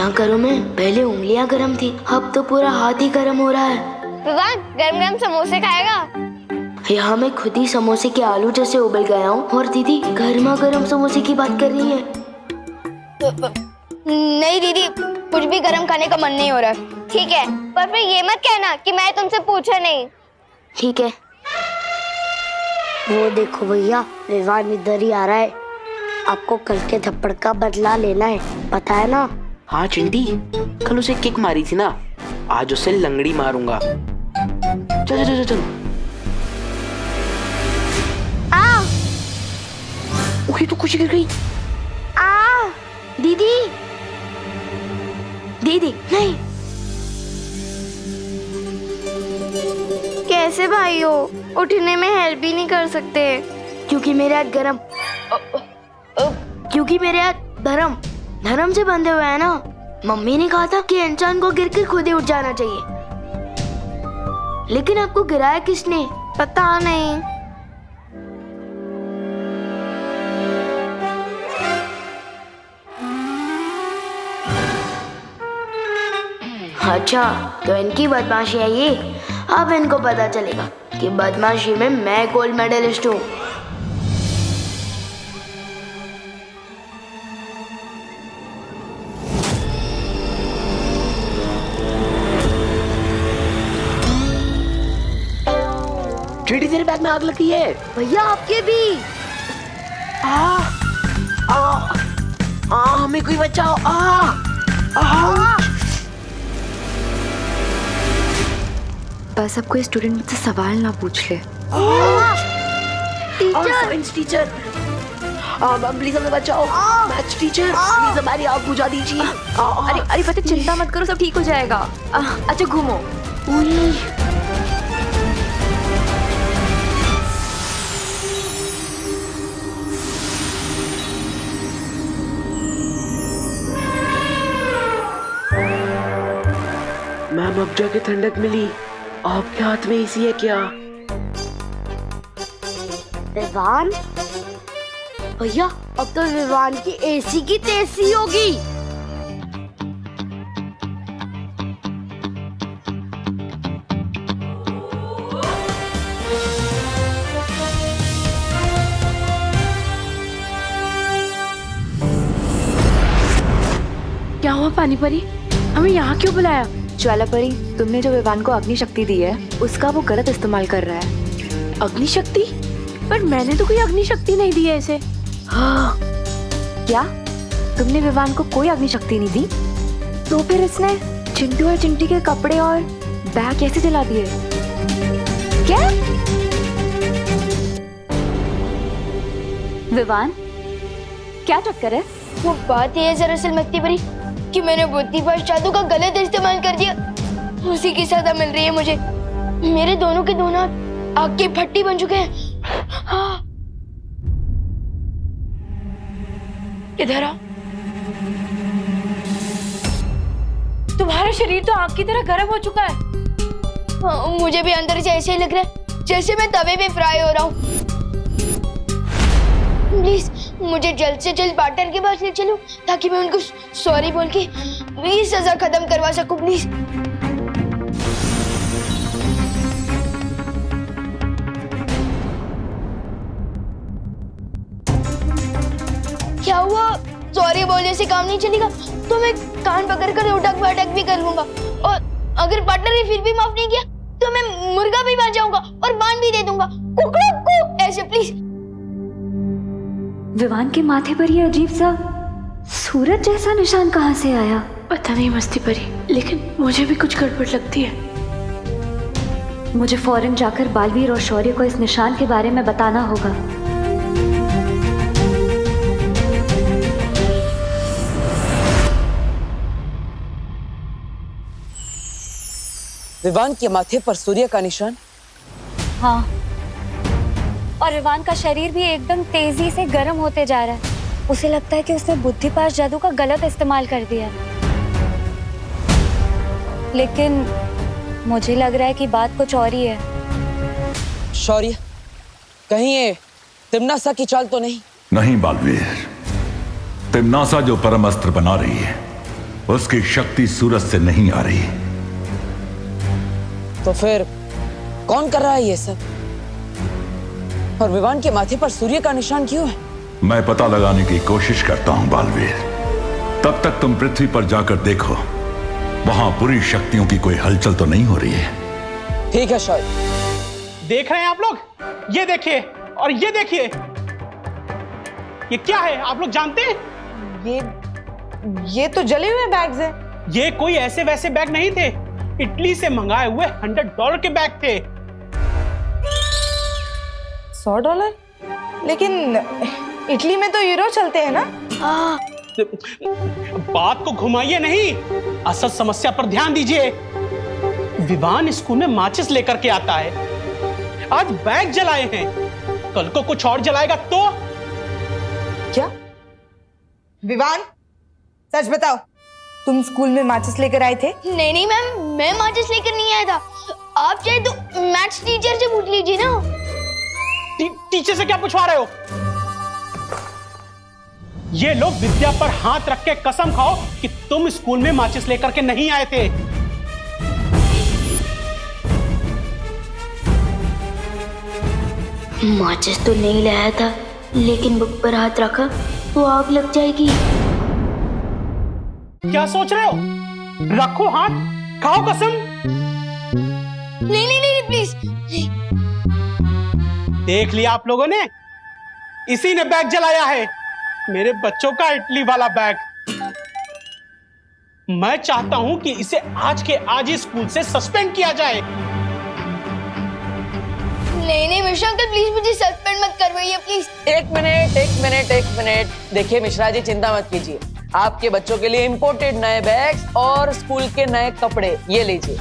क्या करूं मैं? पहले उंगलियां गर्म थी, अब तो पूरा हाथ ही गर्म हो रहा है। विवान, गरम गरम समोसे खाएगा? यहाँ मैं खुद ही समोसे के आलू जैसे उबल गया हूँ और दीदी गर्मा गर्म समोसे की बात कर रही है। नहीं दीदी, कुछ भी गरम खाने का मन नहीं हो रहा। ठीक है, पर फिर ये मत कहना कि मैं तुमसे पूछा नहीं। ठीक है। वो देखो भैया, विवान इधर ही आ रहा है। आपको कल के थप्पड़ का बदला लेना है, पता है ना? हाँ चिंटी, कल उसे किक मारी थी ना, आज उसे लंगड़ी मारूंगा। चल चल चल चल। ओके, तो खुशी गिर गई। दीदी दीदी नहीं। कैसे भाई हो? उठने में हेल्प भी नहीं कर सकते? क्योंकि मेरे हाथ गरम, क्योंकि मेरे हाथ धर्म धर्म से बंधे हुए हैं ना। मम्मी ने कहा था कि इंसान को गिर कर खुद ही उठ जाना चाहिए, लेकिन आपको गिराया किसने? पता नहीं। अच्छा, तो इनकी बदमाशी है ये। अब इनको पता चलेगा कि बदमाशी में मैं गोल्ड मेडलिस्ट हूँ। चिंटी, तेरे बैग में आग लगी है। भैया आपके भी। हमें कोई बचाओ। बस अब कोई स्टूडेंट मुझसे सवाल ना पूछ ले। साइंस टीचर, प्लीज हमें बचाओ। मैथ्स टीचर, प्लीज हमारी आग बुझा दीजिए। अरे अरे पता, चिंता मत करो, सब ठीक हो जाएगा। अच्छा घूमो। मैम, अब जाके ठंडक मिली। आपके हाथ में एसी है क्या? विवान भैया, अब तो विवान की एसी की तेजी होगी। क्या हुआ पानी परी? हमें यहाँ क्यों बुलाया? ज्वाला परी, तुमने जो विवान को अग्नि शक्ति दी है, उसका वो गलत इस्तेमाल कर रहा है। अग्नि शक्ति? पर मैंने तो कोई अग्नि शक्ति नहीं दी है इसे। हाँ। क्या तुमने विवान को कोई अग्नि शक्ति नहीं दी? तो फिर इसने चिंटू और चिंटी के कपड़े और बैग कैसे जला दिए? क्या? विवान, क्या चक्कर है? वो बात ये है दरअसल मक्ती परी कि मैंने बुद्धिपाश जादू का गलत इस्तेमाल कर दिया। उसी की सजा मिल रही है मुझे। मेरे दोनों के दोनों आग की भट्टी बन चुके हैं। हाँ। इधर आ। तुम्हारा शरीर तो आग की तरह गर्म हो चुका है। हाँ, मुझे भी अंदर से ऐसे ही लग रहा है जैसे मैं तवे पे फ्राई हो रहा हूँ। प्लीज मुझे जल्द से जल्द पार्टनर के पास ले चलो ताकि मैं उनको सॉरी बोल के ये सजा खत्म करवा सकूं। प्लीज। क्या हुआ? सॉरी बोलने से काम नहीं चलेगा तो मैं कान पकड़कर उठक बैठक भी कर लूंगा, और अगर पार्टनर ने फिर भी माफ नहीं किया तो मैं मुर्गा भी बन जाऊंगा और बांध भी दे दूंगा। कुकड़ू ऐसे। प्लीज। विवान के माथे पर ये अजीब सा सूरज जैसा निशान कहाँ से आया? पता नहीं मस्ती परी, लेकिन मुझे भी कुछ गड़बड़ लगती है। मुझे फौरन जाकर बालवीर और शौर्य को इस निशान के बारे में बताना होगा। विवान के माथे पर सूर्य का निशान? हाँ, और विवान का शरीर भी एकदम तेजी से गर्म होते जा रहा है। उसे लगता है कि उसने बुद्धिपाश जादू का गलत इस्तेमाल कर दिया। लेकिन मुझे लग रहा है कि बात कुछ और ही है। शौर्य, कहीं ये तिम्नासा की चाल तो नहीं? नहीं बालवीर, तिम्नासा जो परम अस्त्र बना रही है उसकी शक्ति सूरज से नहीं आ रही। तो फिर कौन कर रहा है ये सब? और विवान के माथे पर सूर्य का निशान क्यों है? मैं पता लगाने की कोशिश करता हूं बालवीर। तब तक तुम पृथ्वी पर जाकर देखो, वहां बुरी शक्तियों की कोई हलचल तो नहीं हो रही है। ठीक है शौर्य। देख रहे हैं आप लोग? ये देखिए और ये देखिए, ये क्या है आप लोग जानते हैं? ये तो जले हुए बैग्स हैं। ये कोई ऐसे वैसे बैग नहीं थे, इटली से मंगाए हुए $100 के बैग थे। $100? लेकिन इटली में तो यूरो चलते हैं ना? बात को घुमाइए नहीं, असल समस्या पर ध्यान दीजिए। विवान स्कूल में माचिस लेकर के आता है, आज बैग जलाए हैं, कल को कुछ और जलाएगा तो? क्या विवान, सच बताओ, तुम स्कूल में माचिस लेकर आए थे? नहीं नहीं मैम, मैं माचिस लेकर नहीं आया था। आप चाहे तो मैथ्स टीचर से पूछ लीजिए ना। टीचर से क्या पूछवा रहे हो? ये लोग विद्या पर हाथ रख के कसम खाओ कि तुम स्कूल में माचिस लेकर के नहीं आए थे। माचिस तो नहीं लाया था, लेकिन बुक पर हाथ रखा तो आग लग जाएगी। क्या सोच रहे हो? रखो हाथ, खाओ कसम। नहीं नहीं नहीं प्लीज। देख लिया आप लोगों ने, इसी ने बैग जलाया है, मेरे बच्चों का इटली वाला बैग। मैं चाहता हूं कि इसे आज के आज ही स्कूल से सस्पेंड किया जाए। नहीं नहीं मिश्रा अंकल, प्लीज मुझे सस्पेंड मत करवाइए प्लीज। एक मिनट। देखिए मिश्रा जी, चिंता मत कीजिए, आपके बच्चों के लिए इंपोर्टेड नए बैग्स और स्कूल के नए कपड़े ये लीजिए।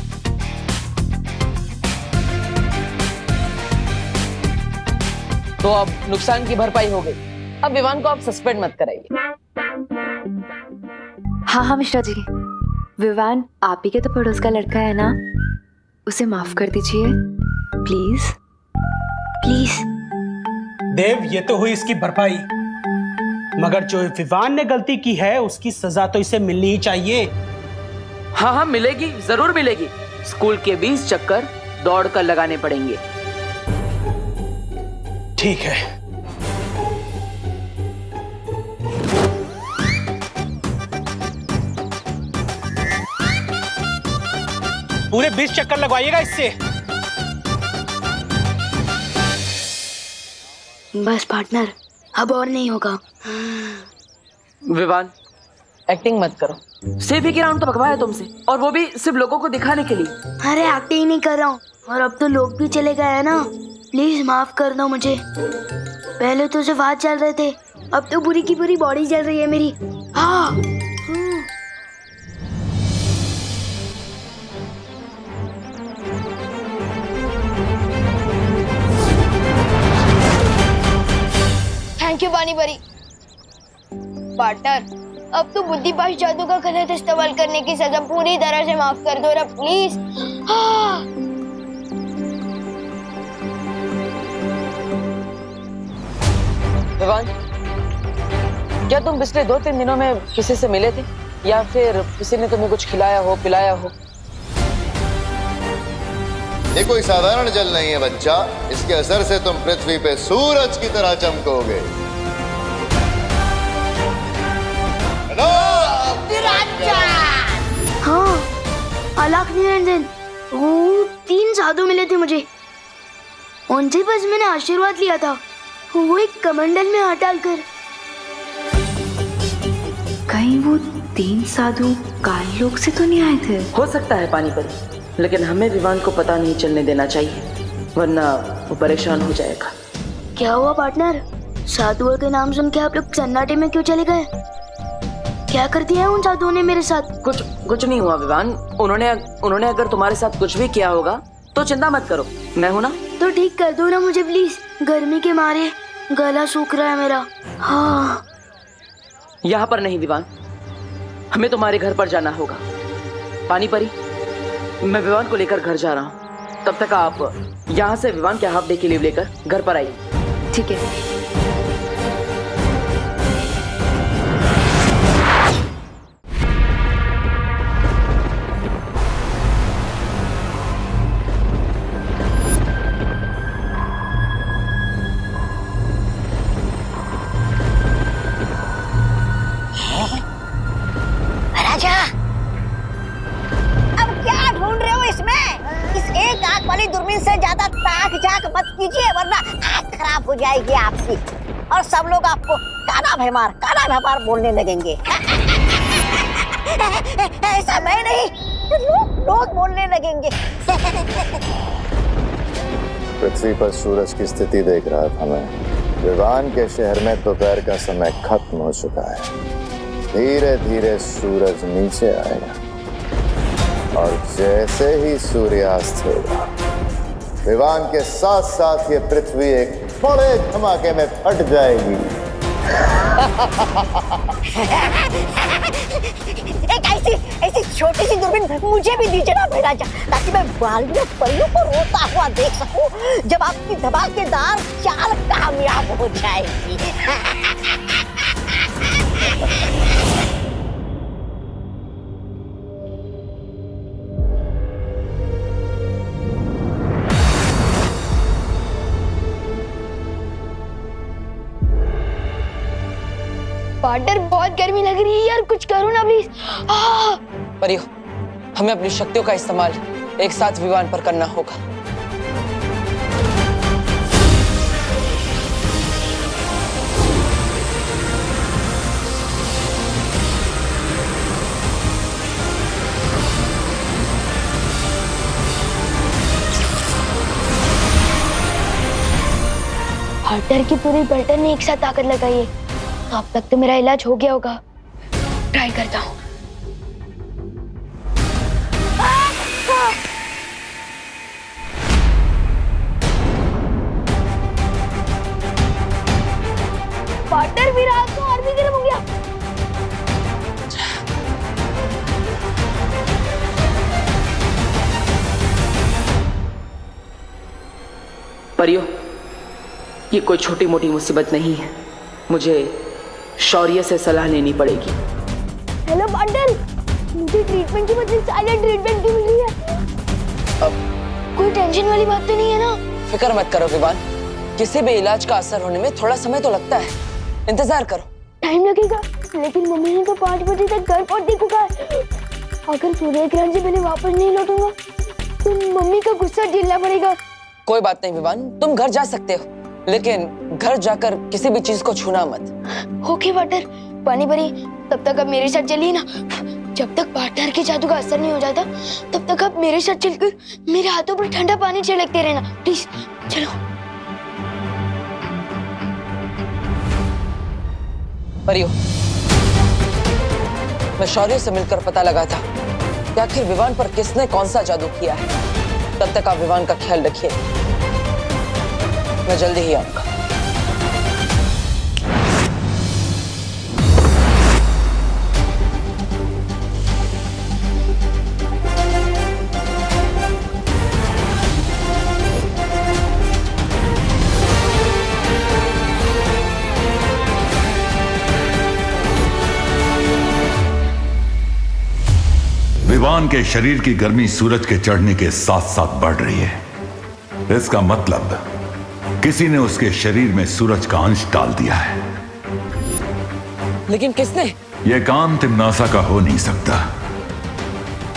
तो अब नुकसान की भरपाई हो गई, अब विवान को आप सस्पेंड मत कराइए। हाँ मिश्रा जी, विवान आप ही के तो पड़ोस का लड़का है ना, उसे माफ कर दीजिए प्लीज। प्लीज। देव, ये तो हुई इसकी भरपाई, मगर जो विवान ने गलती की है उसकी सजा तो इसे मिलनी ही चाहिए। हाँ मिलेगी, जरूर मिलेगी। स्कूल के 20 चक्कर दौड़ कर लगाने पड़ेंगे। ठीक है। पूरे 20 चक्कर लगवाइएगा इससे। बस पार्टनर, अब और नहीं होगा। विवान, एक्टिंग मत करो। सिर्फ एक राउंड तो भगवाया तुमसे, और वो भी सिर्फ लोगों को दिखाने के लिए। अरे एक्टिंग नहीं कर रहा हूँ, और अब तो लोग भी चले गए हैं ना, प्लीज माफ कर दो मुझे। पहले तो सिर्फ हाथ चल रहे थे, अब तो पूरी की पूरी बॉडी चल रही है मेरी। हाँ। थैंक यू बानी परी। पार्टनर, अब तो बुद्धिपाश जादू का गलत इस्तेमाल करने की सजा पूरी तरह से माफ कर दो ना प्लीज। विवान, क्या तुम पिछले 2-3 दिनों में किसी से मिले थे, या फिर किसी ने तुम्हें कुछ खिलाया हो, पिलाया हो? ये कोई साधारण जल नहीं है बच्चा, इसके असर से तुम पृथ्वी पे सूरज की तरह चमकोगे। हाँ, अलख निरंजन, वो 3 साधु मिले थे मुझे, उनसे बस मैंने आशीर्वाद लिया था। वो एक कमंडल में हाथ डालकर। कहीं वो 3 साधु काल लोक से तो नहीं आए थे? हो सकता है पानी परी, लेकिन हमें विवान को पता नहीं चलने देना चाहिए, वरना वो परेशान हो जाएगा। क्या हुआ पार्टनर? साधुओं के नाम सुन के आप लोग सन्नाटे में क्यों चले गए? क्या कर दिया है उन साधुओं ने मेरे साथ? कुछ नहीं हुआ विवान। उन्होंने अगर तुम्हारे साथ कुछ भी किया होगा तो चिंता मत करो, मैं हूं ना। तो ठीक कर दो ना मुझे प्लीज, गर्मी के मारे गला सूख रहा है मेरा। हाँ। यहाँ पर नहीं विवान, हमें तुम्हारे घर पर जाना होगा। पानी परी, मैं विवान को लेकर घर जा रहा हूँ, तब तक आप यहाँ से विवान के हाफ डे की लीव लेकर घर पर आइए। ठीक है। हो जाएगी आपकी और सब लोग आपको काना भैमार बोलने लगेंगे। ऐसा मैं नहीं, लोग बोलने लगेंगे। पृथ्वी पर सूरज की स्थिति देख रहा था मैं। विवान के शहर में दोपहर का समय खत्म हो चुका है। धीरे धीरे सूरज नीचे आएगा और जैसे ही सूर्यास्त होगा विवान के साथ साथ ये पृथ्वी एक बड़े धमाके में फट जाएगी। एक ऐसी छोटी सी दूरबीन मुझे भी दीजिए ना महाराजा, ताकि मैं बालियों परियों को रोता हुआ देख सकूं जब आपकी धमाकेदार चाल कामयाब हो जाएगी। पार्टनर बहुत गर्मी लग रही है यार, कुछ करो ना प्लीज। परियो, हमें अपनी शक्तियों का इस्तेमाल एक साथ विवान पर करना होगा। पार्टनर की पूरी पैटर्न ने एक साथ ताकत लगाई है, तो अब तक तो मेरा इलाज हो गया होगा। ट्राई करता हूँ। पार्टनर भी रात को और भी गर्म हो गया। परियो, ये कोई छोटी मोटी मुसीबत नहीं है, मुझे शौर्य से सलाह लेनी पड़ेगी। हेलो पार्टनर, मुझे ट्रीटमेंट की बदले साइलेंट ट्रीटमेंट क्यों मिल रही है? अब कोई टेंशन वाली बात तो नहीं है ना? फिक्र मत करो विवान, किसी भी इलाज का असर होने में थोड़ा समय तो लगता है, इंतजार करो। टाइम लगेगा, लेकिन मम्मी ने तो 5 बजे तक घर पहुंचने को कहा है। अगर सूर्य ग्रहण से पहले वापस नहीं लौटूंगा तो मम्मी का गुस्सा झेलना पड़ेगा। कोई बात नहीं विवान, तुम घर जा सकते हो, लेकिन घर जाकर किसी भी चीज को छूना मत। ओके पार्टनर, पानी भरी, तब तक आप मेरे साथ चलिए ना। जब तक पार्टनर के जादू का असर नहीं हो जाता तब तक आप मेरे साथ चलकर मेरे हाथों पर ठंडा पानी छिड़कते रहना, प्लीज। चलो। परियो, मैं शौर्य से मिलकर पता लगा था कि आखिर विवान पर किसने कौन सा जादू किया है। तब तक आप विवान का ख्याल रखिए, मैं जल्दी ही आऊंगा। विवान के शरीर की गर्मी सूरज के चढ़ने के साथ साथ बढ़ रही है। इसका मतलब किसी ने उसके शरीर में सूरज का अंश डाल दिया है। लेकिन किसने? यह काम तिम्नासा का हो नहीं सकता,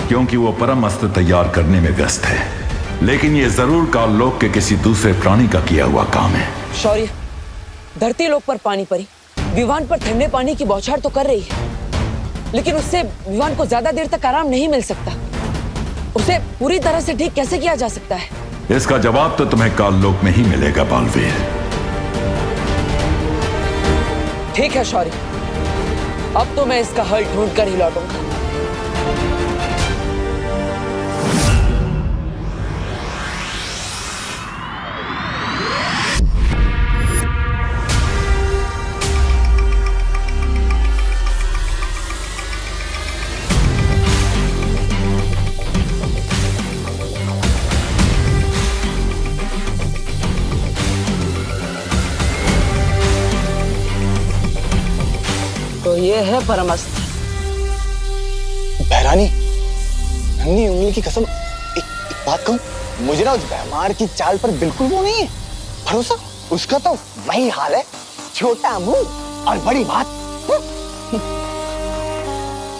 क्योंकि वो परम अस्त्र तैयार करने में व्यस्त है। लेकिन यह जरूर काललोक के किसी दूसरे प्राणी का किया हुआ काम है। शौर्य, धरती लोक पर पानी परी विवान पर ठंडे पानी की बौछार तो कर रही है, लेकिन उससे विवान को ज्यादा देर तक आराम नहीं मिल सकता। उसे पूरी तरह से ठीक कैसे किया जा सकता है? इसका जवाब तो तुम्हें काललोक में ही मिलेगा बालवीर। ठीक है शौर्य, अब तो मैं इसका हल ढूंढ कर ही लौटूंगा। तो ये है परमस्त्र। बहरानी, नन्ही उंगली की कसम, एक बात कहूं, मुझे ना उस भैमार की चाल पर बिल्कुल वो नहीं है भरोसा। उसका तो वही हाल है, छोटा मुंह और बड़ी बात।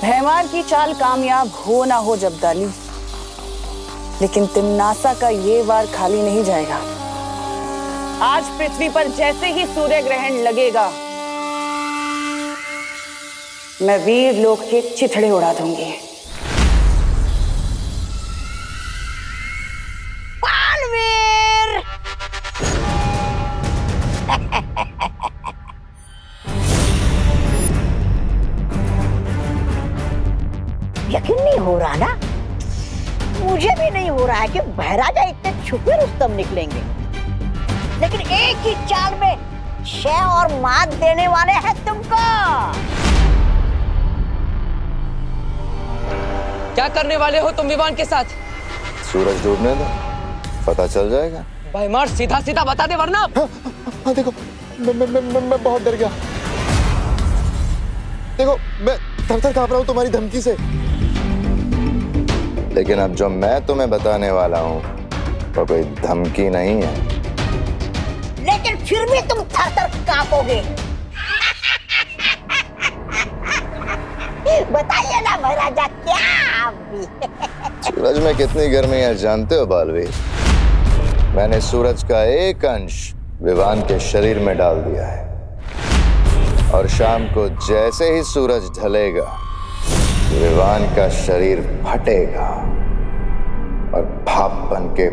भैमार की चाल कामयाब हो ना हो जब्दाली, लेकिन तिम्नासा का ये वार खाली नहीं जाएगा। आज पृथ्वी पर जैसे ही सूर्य ग्रहण लगेगा, मैं वीर लोक के चिथड़े उड़ा दूंगी। बालवीर! यकीन नहीं हो रहा ना? मुझे भी नहीं हो रहा है कि महाराजा इतने छुपे रुस्तम निकलेंगे, लेकिन एक ही चाल में शय और मात देने वाले हैं तुमको। क्या करने वाले हो तुम विवान के साथ? सूरज डूबने दो, पता चल जाएगा। भाई मार, सीधा सीधा बता दे वरना। हाँ देखो, मैं बहुत डर गया। देखो मैं थर-थर कांप रहा हूँ तुम्हारी धमकी से। लेकिन अब जो मैं तुम्हें बताने वाला हूँ वो कोई धमकी नहीं है। लेकिन फिर भी तुम थर-थर कांपोगे। बताइए ना महाराजा, क्या भी? सूरज में कितनी गर्मी है जानते हो बालवीर? मैंने सूरज का एक अंश विवान के शरीर में डाल दिया है, और शाम को जैसे ही सूरज ढलेगा विवान का शरीर फटेगा और भाप बन के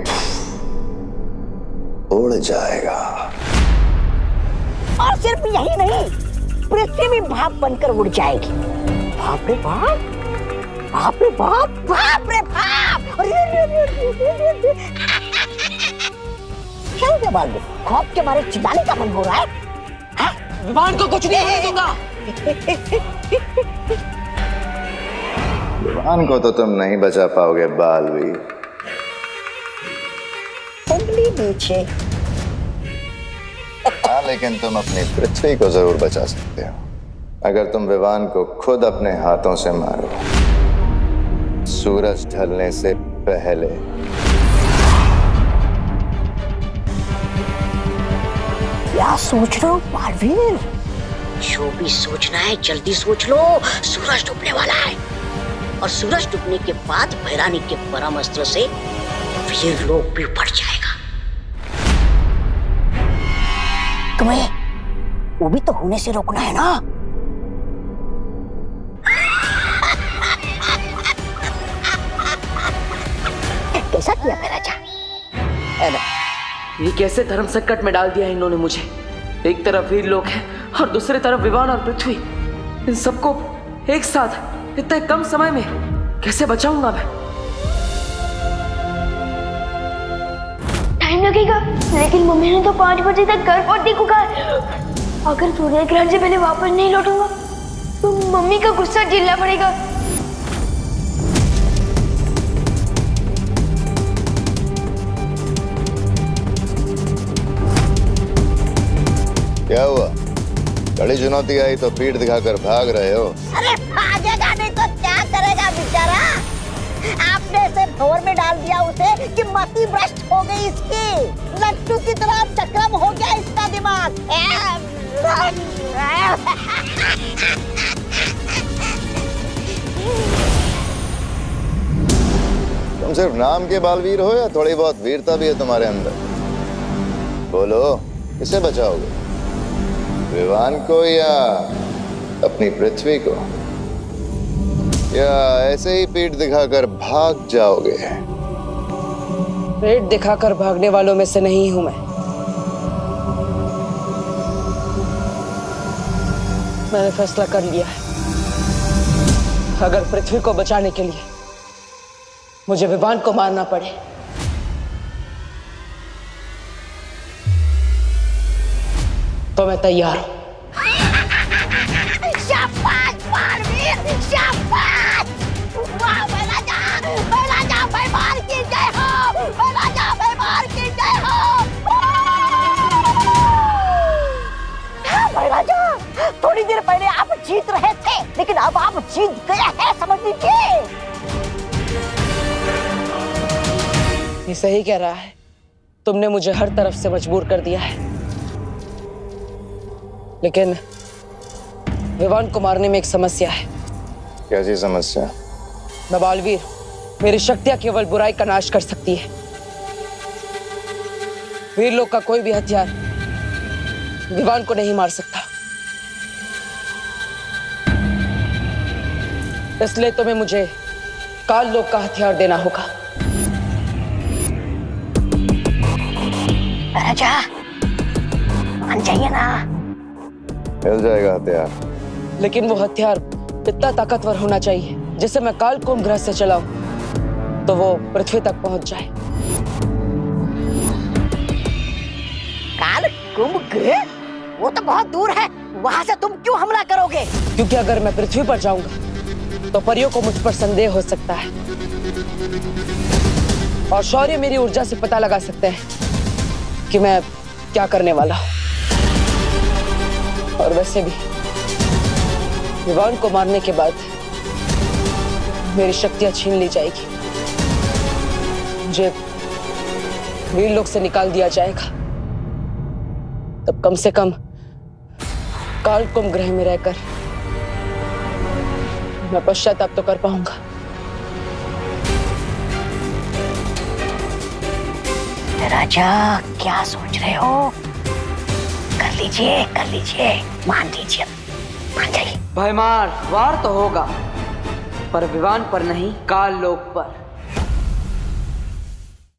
उड़ जाएगा। और सिर्फ यही नहीं, पृथ्वी भी भाप बनकर उड़ जाएगी। बाप रे बाप, बाप रे बाप, बाप रे बाप! क्या हो गया बालवीर? खौफ के मारे चिल्लाने का मन हो रहा है? विवान को कुछ नहीं होने दूंगा। विवान को तो तुम नहीं बचा पाओगे बालवीर। उंगली नीचे। हाँ, लेकिन तुम अपनी पृथ्वी को जरूर बचा सकते हो अगर तुम विवान को खुद अपने हाथों से मारो, सूरज ढलने से पहले। क्या सोच रहे हो बालवीर? जो भी सोचना है जल्दी सोच लो। सूरज डूबने वाला है, और सूरज डूबने के बाद भैरानी के परम अस्त्र से वीर लोक भी बढ़ जाएगा। तुम्हें वो भी तो होने से रोकना है ना? कैसा किया महाराजा? ये कैसे धर्म संकट में डाल दिया इन्होंने मुझे। एक तरफ वीर लोक है और दूसरी तरफ विवान और पृथ्वी। इन सबको एक साथ इतने कम समय में कैसे बचाऊंगा मैं? टाइम लगेगा, लेकिन मम्मी ने तो 5 बजे तक घर पहुंचने को कहा। अगर सूर्य ग्रहण से पहले वापस नहीं लौटूंगा तो मम्मी का गुस्सा झेलना पड़ेगा। क्या हुआ? बड़ी चुनौती आई तो पीठ दिखाकर भाग रहे हो? अरे भागेगा नहीं तो क्या करेगा बेचारा? आपने इसे भंवर में डाल दिया उसे कि मति भ्रष्ट हो गई इसकी। लट्टू की तरह चक्रम हो गया इसका दिमाग। तुम सिर्फ नाम के बालवीर हो या थोड़ी बहुत वीरता भी है तुम्हारे अंदर? बोलो, किसे बचाओगे? विवान को या अपनी पृथ्वी को? या ऐसे ही पीठ दिखाकर भाग जाओगे? पेट दिखाकर भागने वालों में से नहीं हूं मैं। मैंने फैसला कर लिया है, अगर पृथ्वी को बचाने के लिए मुझे विवान को मारना पड़े तो मैं तैयार हूं। शाबाश बालवीर, शाबाश! वाह महाराजा, महाराजा भैमार की जय हो, महाराजा भैमार की जय हो। महाराजा, थोड़ी देर पहले आप जीत रहे थे, लेकिन अब आप जीत गए हैं, समझ लीजिए। ये सही कह रहा है, तुमने मुझे हर तरफ से मजबूर कर दिया है, लेकिन विवान को मारने में एक समस्या है। कैसी समस्या? मैं बालवीर, मेरी शक्तियां केवल बुराई का नाश कर सकती है। वीर लोग का कोई भी हथियार विवान को नहीं मार सकता। इसलिए तुम्हें मुझे काल लोक का हथियार देना होगा। राजा मान जाइए ना। मिल जाएगा हथियार, लेकिन वो हथियार इतना ताकतवर होना चाहिए जिसे मैं काल कुंभ ग्रह से चलाऊं तो वो पृथ्वी तक पहुंच जाए। काल कुंभ ग्रह? वो तो बहुत दूर है, वहां से तुम क्यों हमला करोगे? क्योंकि अगर मैं पृथ्वी पर जाऊंगा तो परियों को मुझ पर संदेह हो सकता है और शौर्य मेरी ऊर्जा से पता लगा सकते हैं कि मैं क्या करने वाला हूं। और वैसे भी विवान को मारने के बाद मेरी शक्तियां छीन ली जाएगी, मुझे वीर लोक से निकाल दिया जाएगा। तब कम से कम काल कुंभ ग्रह में रहकर मैं पश्चाताप तो कर पाऊंगा। राजा क्या सोच रहे हो? कर लीजिए, मान लीजिए, मान जाइए। भयमार वार तो होगा पर विवान पर नहीं, काल लोक पर।